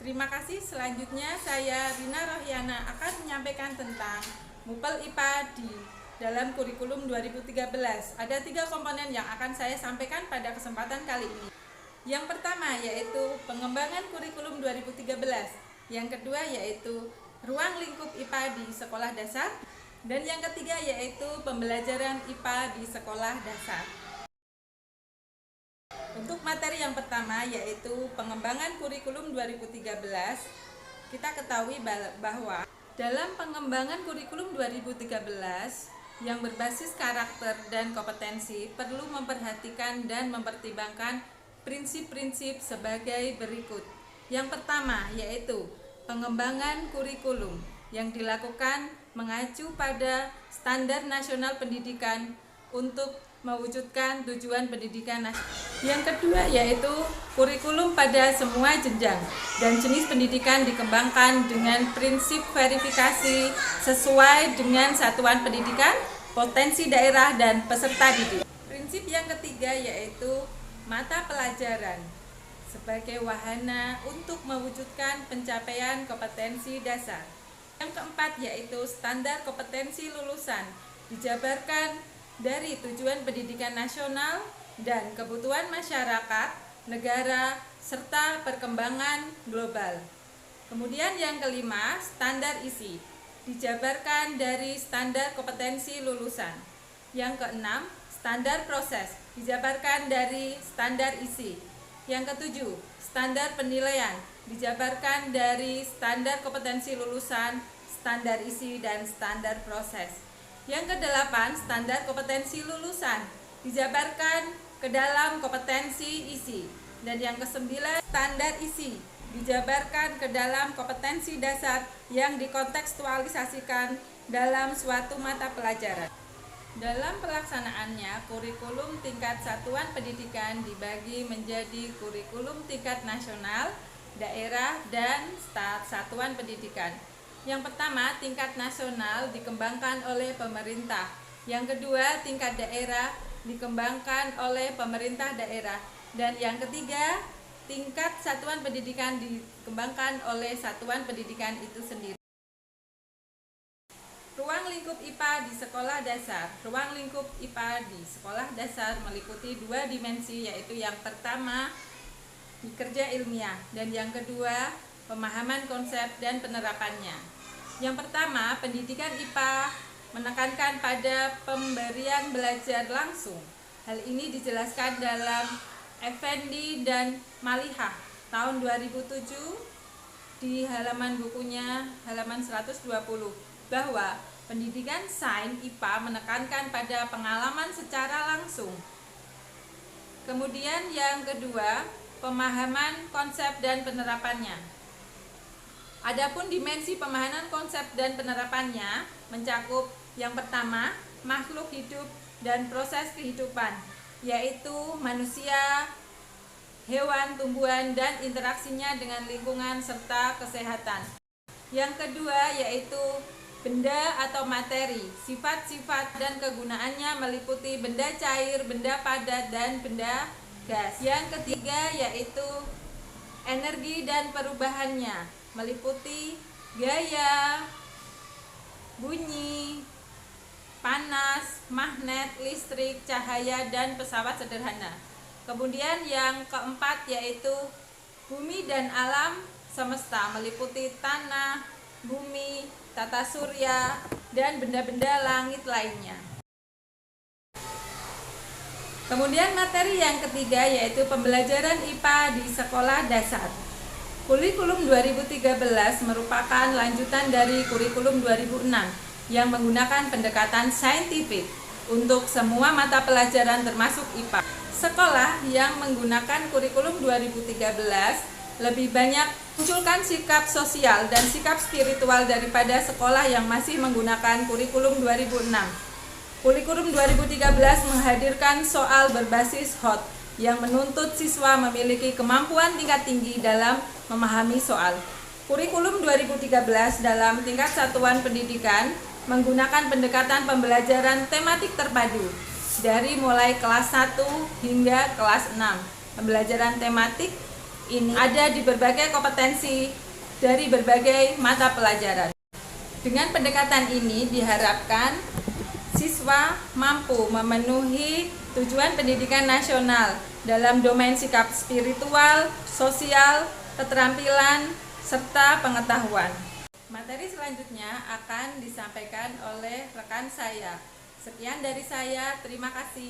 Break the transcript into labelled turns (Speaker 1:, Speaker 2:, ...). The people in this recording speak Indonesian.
Speaker 1: Terima kasih. Selanjutnya saya Rina Rohyana akan menyampaikan tentang MUPEL IPA di dalam kurikulum 2013. Ada 3 komponen yang akan saya sampaikan pada kesempatan kali ini. Yang pertama yaitu pengembangan kurikulum 2013. Yang kedua yaitu ruang lingkup IPA di sekolah dasar. Dan yang ketiga yaitu pembelajaran IPA di sekolah dasar. Untuk materi yang pertama yaitu pengembangan kurikulum 2013, kita ketahui bahwa dalam pengembangan kurikulum 2013 yang berbasis karakter dan kompetensi perlu memperhatikan dan mempertimbangkan prinsip-prinsip sebagai berikut. Yang pertama yaitu pengembangan kurikulum yang dilakukan mengacu pada standar nasional pendidikan untuk mewujudkan tujuan pendidikan nasional. Yang kedua yaitu kurikulum pada semua jenjang dan jenis pendidikan dikembangkan dengan prinsip verifikasi sesuai dengan satuan pendidikan, potensi daerah, dan peserta didik. Prinsip yang ketiga yaitu mata pelajaran sebagai wahana untuk mewujudkan pencapaian kompetensi dasar. Yang keempat yaitu standar kompetensi lulusan dijabarkan dari tujuan pendidikan nasional dan kebutuhan masyarakat, negara, serta perkembangan global. Kemudian yang kelima, standar isi dijabarkan dari standar kompetensi lulusan. Yang keenam, standar proses dijabarkan dari standar isi. Yang ketujuh, standar penilaian dijabarkan dari standar kompetensi lulusan, standar isi, dan standar proses. Yang kedelapan, standar kompetensi lulusan dijabarkan ke dalam kompetensi isi. Dan yang kesembilan, standar isi dijabarkan ke dalam kompetensi dasar yang dikontekstualisasikan dalam suatu mata pelajaran. Dalam pelaksanaannya, kurikulum tingkat satuan pendidikan dibagi menjadi kurikulum tingkat nasional, daerah, dan satuan pendidikan. Yang pertama, tingkat nasional dikembangkan oleh pemerintah. Yang kedua, tingkat daerah dikembangkan oleh pemerintah daerah. Dan yang ketiga, tingkat satuan pendidikan dikembangkan oleh satuan pendidikan itu sendiri. Ruang lingkup IPA di sekolah dasar. Ruang lingkup IPA di sekolah dasar meliputi 2 dimensi, yaitu yang pertama, kerja ilmiah, dan yang kedua, pemahaman konsep dan penerapannya. Yang pertama, pendidikan IPA menekankan pada pemberian belajar langsung. Hal ini dijelaskan dalam Effendi dan Malihah tahun 2007 di halaman bukunya halaman 120 bahwa pendidikan sains IPA menekankan pada pengalaman secara langsung. Kemudian yang kedua, pemahaman konsep dan penerapannya. Adapun dimensi pemahaman konsep dan penerapannya mencakup yang pertama, makhluk hidup dan proses kehidupan, yaitu manusia, hewan, tumbuhan, dan interaksinya dengan lingkungan serta kesehatan. Yang kedua yaitu benda atau materi, sifat-sifat dan kegunaannya meliputi benda cair, benda padat, dan benda gas. Yang ketiga yaitu energi dan perubahannya, meliputi gaya, bunyi, panas, magnet, listrik, cahaya, dan pesawat sederhana. Kemudian yang keempat yaitu bumi dan alam semesta, meliputi tanah, bumi, tata surya, dan benda-benda langit lainnya. Kemudian materi yang ketiga yaitu pembelajaran IPA di sekolah dasar. Kurikulum 2013 merupakan lanjutan dari kurikulum 2006 yang menggunakan pendekatan saintifik untuk semua mata pelajaran termasuk IPA. Sekolah yang menggunakan kurikulum 2013 lebih banyak munculkan sikap sosial dan sikap spiritual daripada sekolah yang masih menggunakan kurikulum 2006. Kurikulum 2013 menghadirkan soal berbasis HOT yang menuntut siswa memiliki kemampuan tingkat tinggi dalam memahami soal. Kurikulum 2013 dalam tingkat satuan pendidikan menggunakan pendekatan pembelajaran tematik terpadu dari mulai kelas 1 hingga kelas 6. Pembelajaran tematik ini ada di berbagai kompetensi dari berbagai mata pelajaran. Dengan pendekatan ini diharapkan siswa mampu memenuhi tujuan pendidikan nasional dalam domain sikap spiritual, sosial, keterampilan, serta pengetahuan. Materi selanjutnya akan disampaikan oleh rekan saya. Sekian dari saya, terima kasih.